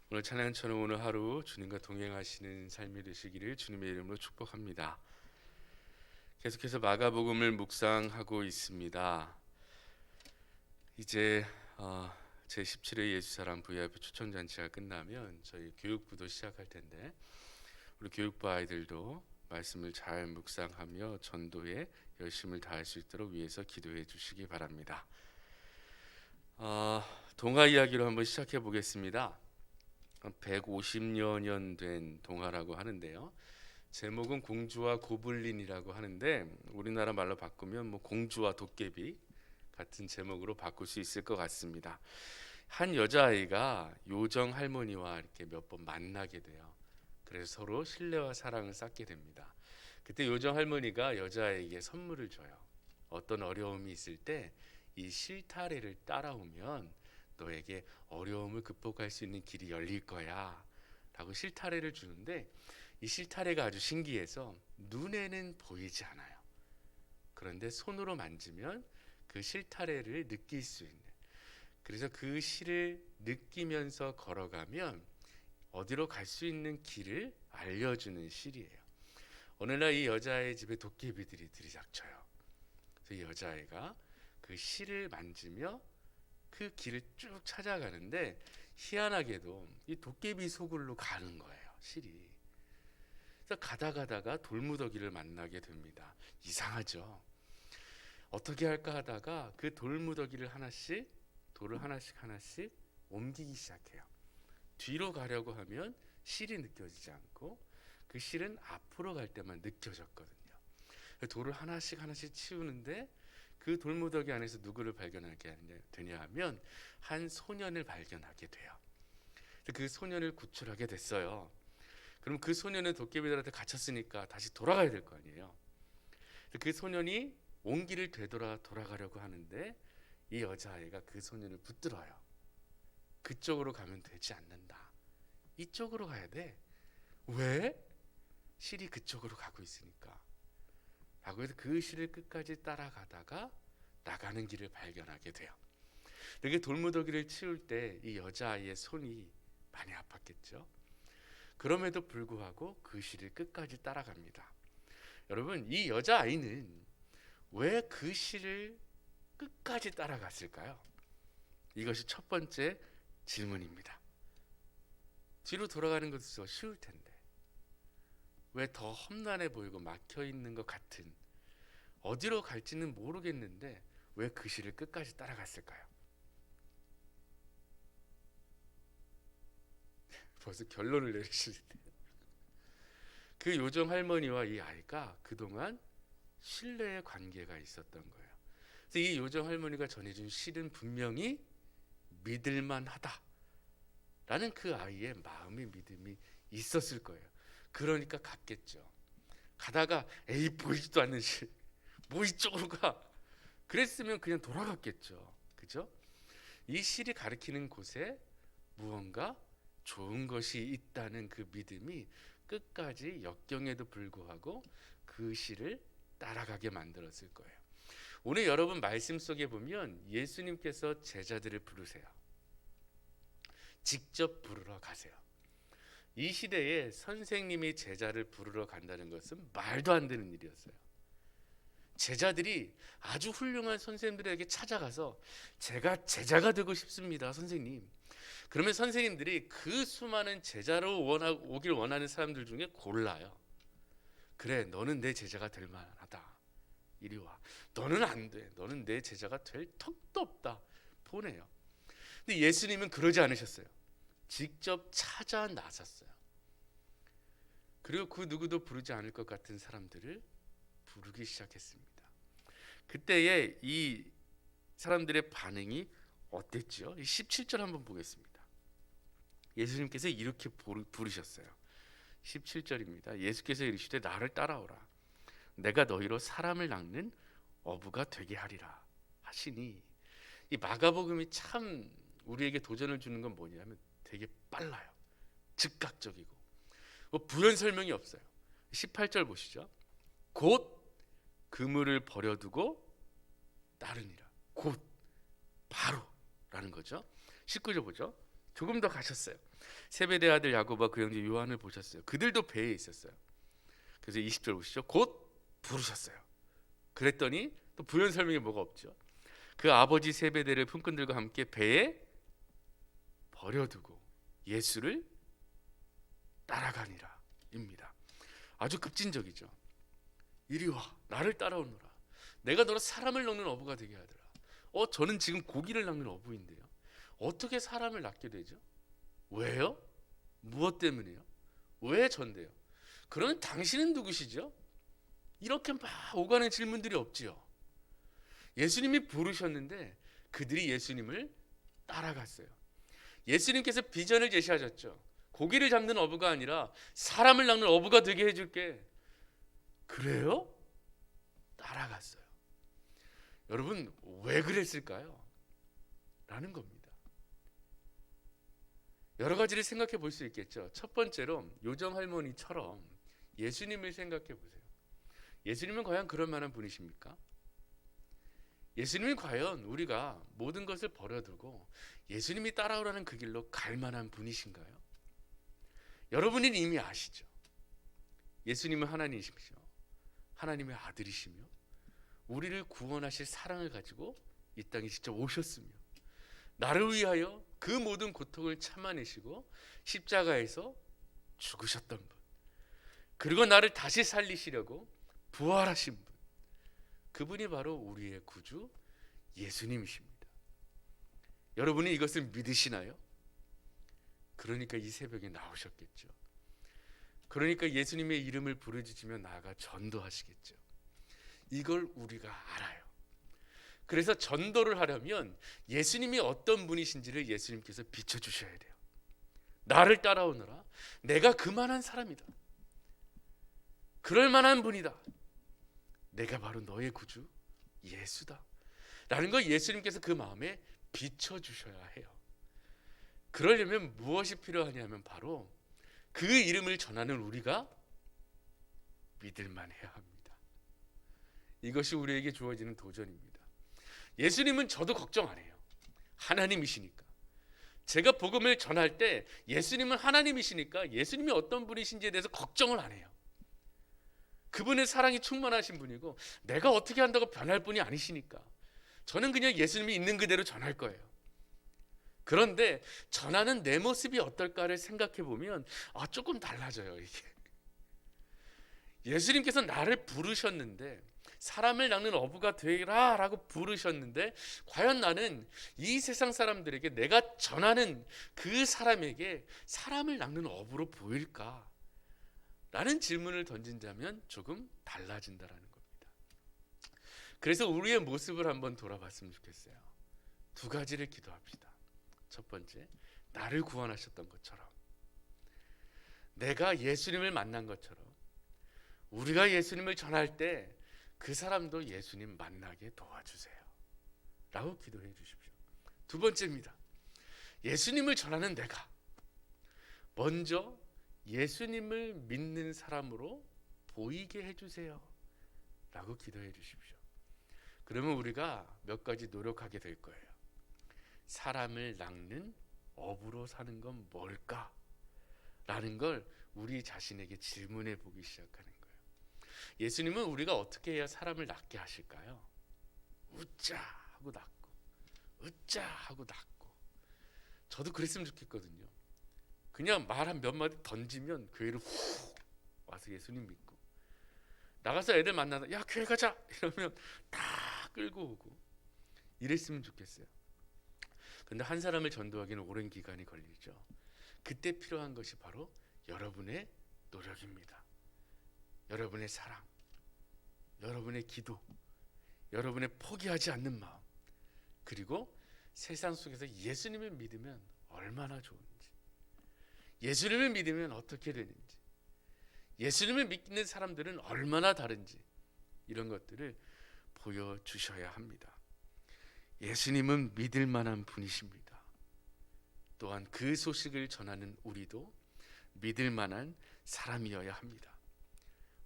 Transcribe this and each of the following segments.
오늘 찬양처럼 오늘 하루 주님과 동행하시는 삶이 되시기를 주님의 이름으로 축복합니다. 계속해서 마가복음을 묵상하고 있습니다. 이제 제17회 예수사랑 VIP 초청잔치가 끝나면 저희 교육부도 시작할 텐데 우리 교육부 아이들도 말씀을 잘 묵상하며 전도에 열심을 다할 수 있도록 위해서 기도해 주시기 바랍니다. 동화 이야기로 한번 시작해 보겠습니다. 150여 년 된 동화라고 하는데요. 제목은 공주와 고블린이라고 하는데 우리나라 말로 바꾸면 공주와 도깨비 같은 제목으로 바꿀 수 있을 것 같습니다. 한 여자아이가 요정 할머니와 이렇게 몇 번 만나게 돼요. 그래서 서로 신뢰와 사랑을 쌓게 됩니다. 그때 요정 할머니가 여자아이에게 선물을 줘요. 어떤 어려움이 있을 때 이 실타래를 따라오면 너에게 어려움을 극복할 수 있는 길이 열릴 거야 라고 실타래를 주는데, 이 실타래가 아주 신기해서 눈에는 보이지 않아요. 그런데 손으로 만지면 그 실타래를 느낄 수 있는, 그래서 그 실을 느끼면서 걸어가면 어디로 갈 수 있는 길을 알려주는 실이에요. 어느 날 이 여자의 집에 도깨비들이 들이닥쳐요. 그래서 이 여자아이가 그 실을 만지며 그 길을 쭉 찾아가는데 희한하게도 이 도깨비 소굴로 가는 거예요, 실이. 그래서 가다가 돌무더기를 만나게 됩니다. 이상하죠. 어떻게 할까 하다가 그 돌무더기를 돌을 하나씩 옮기기 시작해요. 뒤로 가려고 하면 실이 느껴지지 않고 그 실은 앞으로 갈 때만 느껴졌거든요. 돌을 하나씩 치우는데 그 돌무더기 안에서 누구를 발견하게 되냐 하면 한 소년을 발견하게 돼요. 그 소년을 구출하게 됐어요. 그럼 그 소년은 도깨비들한테 갇혔으니까 다시 돌아가야 될 거 아니에요. 그 소년이 온 길을 돌아가려고 하는데 이 여자아이가 그 소년을 붙들어요. 그쪽으로 가면 되지 않는다. 이쪽으로 가야 돼. 왜? 실이 그쪽으로 가고 있으니까. 라고 해서 그 실을 끝까지 따라가다가 나가는 길을 발견하게 돼요. 이렇게 돌무더기를 치울 때 이 여자아이의 손이 많이 아팠겠죠. 그럼에도 불구하고 그 실을 끝까지 따라갑니다. 여러분, 이 여자아이는 왜 그 실을 끝까지 따라갔을까요? 이것이 첫 번째 질문입니다. 뒤로 돌아가는 것도 쉬울 텐데 왜 더 험난해 보이고 막혀 있는 것 같은, 어디로 갈지는 모르겠는데 왜 그 실을 끝까지 따라갔을까요? 벌써 결론을 내리시는데 그 요정 할머니와 이 아이가 그동안 신뢰의 관계가 있었던 거예요. 그래서 이 요정 할머니가 전해준 실은 분명히 믿을만하다 라는 그 아이의 마음의 믿음이 있었을 거예요. 그러니까 갔겠죠. 가다가 에이 보이지도 않는 실, 뭐 이쪽으로 가, 그랬으면 그냥 돌아갔겠죠. 그죠? 이 실이 가리키는 곳에 무언가 좋은 것이 있다는 그 믿음이 끝까지 역경에도 불구하고 그 실을 따라가게 만들었을 거예요. 오늘 여러분 말씀 속에 보면 예수님께서 제자들을 부르세요. 직접 부르러 가세요. 이 시대에 선생님이 제자를 부르러 간다는 것은 말도 안 되는 일이었어요. 제자들이 아주 훌륭한 선생님들에게 찾아가서 제가 제자가 되고 싶습니다, 선생님. 그러면 선생님들이 그 수많은 제자로 오길 원하는 사람들 중에 골라요. 그래, 너는 내 제자가 될 만하다. 이리 와. 너는 안 돼. 너는 내 제자가 될 턱도 없다. 보내요. 근데 예수님은 그러지 않으셨어요. 직접 찾아 나섰어요. 그리고 그 누구도 부르지 않을 것 같은 사람들을 부르기 시작했습니다. 그때의 이 사람들의 반응이 어땠죠? 17절 한번 보겠습니다. 예수님께서 이렇게 부르셨어요. 17절입니다. 예수께서 이르시되 나를 따라오라. 내가 너희로 사람을 낚는 어부가 되게 하리라 하시니, 이 마가복음이 참 우리에게 도전을 주는 건 뭐냐면 되게 빨라요. 즉각적이고 부연 설명이 없어요. 18절 보시죠. 곧 그물을 버려두고 따르니라. 곧, 바로 라는 거죠. 19절 보죠. 조금 더 가셨어요. 세베대 아들 야고보와 그 형제 요한을 보셨어요. 그들도 배에 있었어요. 그래서 20절 보시죠. 곧 부르셨어요. 그랬더니 또 부연 설명이 뭐가 없죠. 그 아버지 세베대를 품꾼들과 함께 배에 버려두고 예수를 따라가니라 입니다. 아주 급진적이죠. 이리 와, 나를 따라오너라. 내가 너로 사람을 낚는 어부가 되게 하더라. 저는 지금 고기를 낚는 어부인데요. 어떻게 사람을 낚게 되죠? 왜요? 무엇 때문에요? 왜 전데요? 그러면 당신은 누구시죠? 이렇게 막 오가는 질문들이 없지요. 예수님이 부르셨는데 그들이 예수님을 따라갔어요. 예수님께서 비전을 제시하셨죠. 고기를 잡는 어부가 아니라 사람을 낚는 어부가 되게 해줄게. 그래요? 따라갔어요. 여러분 왜 그랬을까요? 라는 겁니다. 여러 가지를 생각해 볼 수 있겠죠. 첫 번째로 요정 할머니처럼 예수님을 생각해 보세요. 예수님은 과연 그럴 만한 분이십니까? 예수님이 과연 우리가 모든 것을 버려두고 예수님이 따라오라는 그 길로 갈 만한 분이신가요? 여러분은 이미 아시죠. 예수님은 하나님이시죠. 하나님의 아들이시며 우리를 구원하실 사랑을 가지고 이 땅에 직접 오셨으며 나를 위하여 그 모든 고통을 참아내시고 십자가에서 죽으셨던 분, 그리고 나를 다시 살리시려고 부활하신 분, 그분이 바로 우리의 구주 예수님이십니다. 여러분이 이것을 믿으시나요? 그러니까 이 새벽에 나오셨겠죠. 그러니까 예수님의 이름을 부르짖으며 나아가 전도하시겠죠. 이걸 우리가 알아요. 그래서 전도를 하려면 예수님이 어떤 분이신지를 예수님께서 비춰주셔야 돼요. 나를 따라오너라. 내가 그만한 사람이다. 그럴 만한 분이다. 내가 바로 너의 구주 예수다. 라는 걸 예수님께서 그 마음에 비춰주셔야 해요. 그러려면 무엇이 필요하냐면 바로 그 이름을 전하는 우리가 믿을만 해야 합니다. 이것이 우리에게 주어지는 도전입니다. 예수님은 저도 걱정 안 해요. 하나님이시니까. 제가 복음을 전할 때 예수님은 하나님이시니까 예수님이 어떤 분이신지에 대해서 걱정을 안 해요. 그분의 사랑이 충만하신 분이고 내가 어떻게 한다고 변할 분이 아니시니까 저는 그냥 예수님이 있는 그대로 전할 거예요. 그런데 전하는 내 모습이 어떨까를 생각해 보면 조금 달라져요. 이게 예수님께서 나를 부르셨는데 사람을 낚는 어부가 되라 라고 부르셨는데 과연 나는 이 세상 사람들에게 내가 전하는 그 사람에게 사람을 낚는 어부로 보일까? 라는 질문을 던진다면 조금 달라진다라는 겁니다. 그래서 우리의 모습을 한번 돌아봤으면 좋겠어요. 두 가지를 기도합시다. 첫 번째, 나를 구원하셨던 것처럼 내가 예수님을 만난 것처럼 우리가 예수님을 전할 때 그 사람도 예수님 만나게 도와주세요 라고 기도해 주십시오. 두 번째입니다. 예수님을 전하는 내가 먼저 예수님을 믿는 사람으로 보이게 해주세요 라고 기도해 주십시오. 그러면 우리가 몇 가지 노력하게 될 거예요. 사람을 낚는 어부로 사는 건 뭘까? 라는 걸 우리 자신에게 질문해 보기 시작하는 거예요. 예수님은 우리가 어떻게 해야 사람을 낚게 하실까요? 웃자 하고 낚고 웃자 하고 낚고. 저도 그랬으면 좋겠거든요. 그냥 말 한 몇 마디 던지면 교회를 훅 와서 예수님 믿고 나가서 애들 만나다 야 교회 가자 이러면 다 끌고 오고 이랬으면 좋겠어요. 근데 한 사람을 전도하기는 오랜 기간이 걸리죠. 그때 필요한 것이 바로 여러분의 노력입니다. 여러분의 사랑, 여러분의 기도, 여러분의 포기하지 않는 마음, 그리고 세상 속에서 예수님을 믿으면 얼마나 좋은지, 예수님을 믿으면 어떻게 되는지, 예수님을 믿는 사람들은 얼마나 다른지 이런 것들을 보여주셔야 합니다. 예수님은 믿을 만한 분이십니다. 또한 그 소식을 전하는 우리도 믿을 만한 사람이어야 합니다.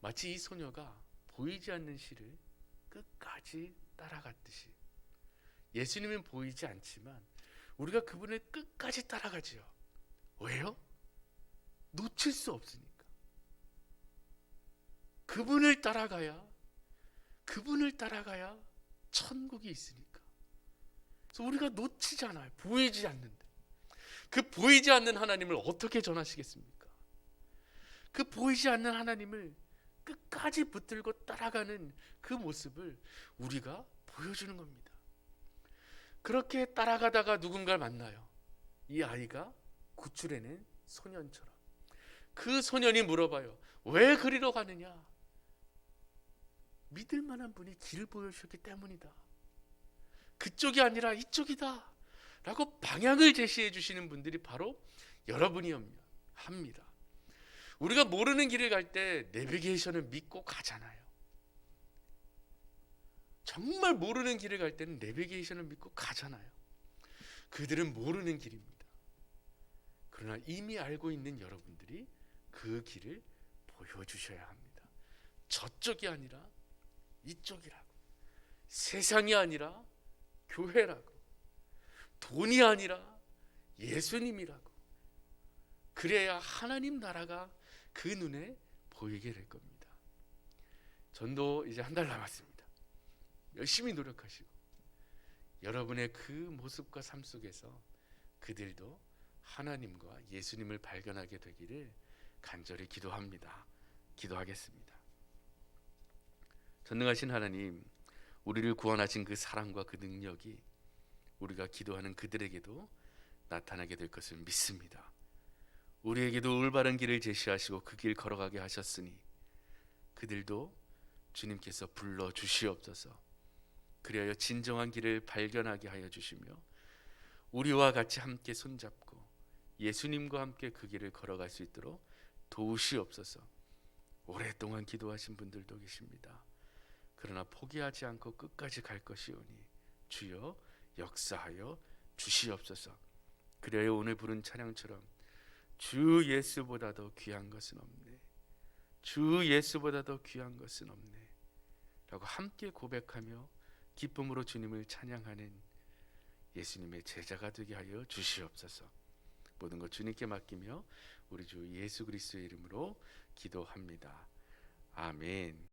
마치 이 소녀가 보이지 않는 실을 끝까지 따라갔듯이 예수님은 보이지 않지만 우리가 그분을 끝까지 따라가지요. 왜요? 놓칠 수 없으니까. 그분을 따라가야 천국이 있으니까. 그래서 우리가 놓치잖아요. 보이지 않는데. 그 보이지 않는 하나님을 어떻게 전하시겠습니까? 그 보이지 않는 하나님을 끝까지 붙들고 따라가는 그 모습을 우리가 보여주는 겁니다. 그렇게 따라가다가 누군가를 만나요. 이 아이가 구출해낸 소년처럼. 그 소년이 물어봐요. 왜 그리로 가느냐? 믿을 만한 분이 길을 보여주셨기 때문이다. 그쪽이 아니라 이쪽이다 라고 방향을 제시해 주시는 분들이 바로 여러분이 합니다. 우리가 모르는 길을 갈 때 내비게이션을 믿고 가잖아요. 정말 모르는 길을 갈 때는 내비게이션을 믿고 가잖아요. 그들은 모르는 길입니다. 그러나 이미 알고 있는 여러분들이 그 길을 보여주셔야 합니다. 저쪽이 아니라 이쪽이라고. 세상이 아니라 교회라고. 돈이 아니라 예수님이라고. 그래야 하나님 나라가 그 눈에 보이게 될 겁니다. 전도 이제 한 달 남았습니다. 열심히 노력하시고 여러분의 그 모습과 삶 속에서 그들도 하나님과 예수님을 발견하게 되기를 간절히 기도합니다. 기도하겠습니다. 전능하신 하나님, 우리를 구원하신 그 사랑과 그 능력이 우리가 기도하는 그들에게도 나타나게 될 것을 믿습니다. 우리에게도 올바른 길을 제시하시고 그 길 걸어가게 하셨으니 그들도 주님께서 불러 주시옵소서. 그리하여 진정한 길을 발견하게 하여 주시며 우리와 같이 함께 손잡고 예수님과 함께 그 길을 걸어갈 수 있도록 도우시옵소서. 오랫동안 기도하신 분들도 계십니다. 그러나 포기하지 않고 끝까지 갈 것이오니 주여 역사하여 주시옵소서. 그리하여 오늘 부른 찬양처럼 주 예수보다도 귀한 것은 없네, 주 예수보다도 귀한 것은 없네 라고 함께 고백하며 기쁨으로 주님을 찬양하는 예수님의 제자가 되게 하여 주시옵소서. 모든 것 주님께 맡기며 우리 주 예수 그리스도의 이름으로 기도합니다. 아멘.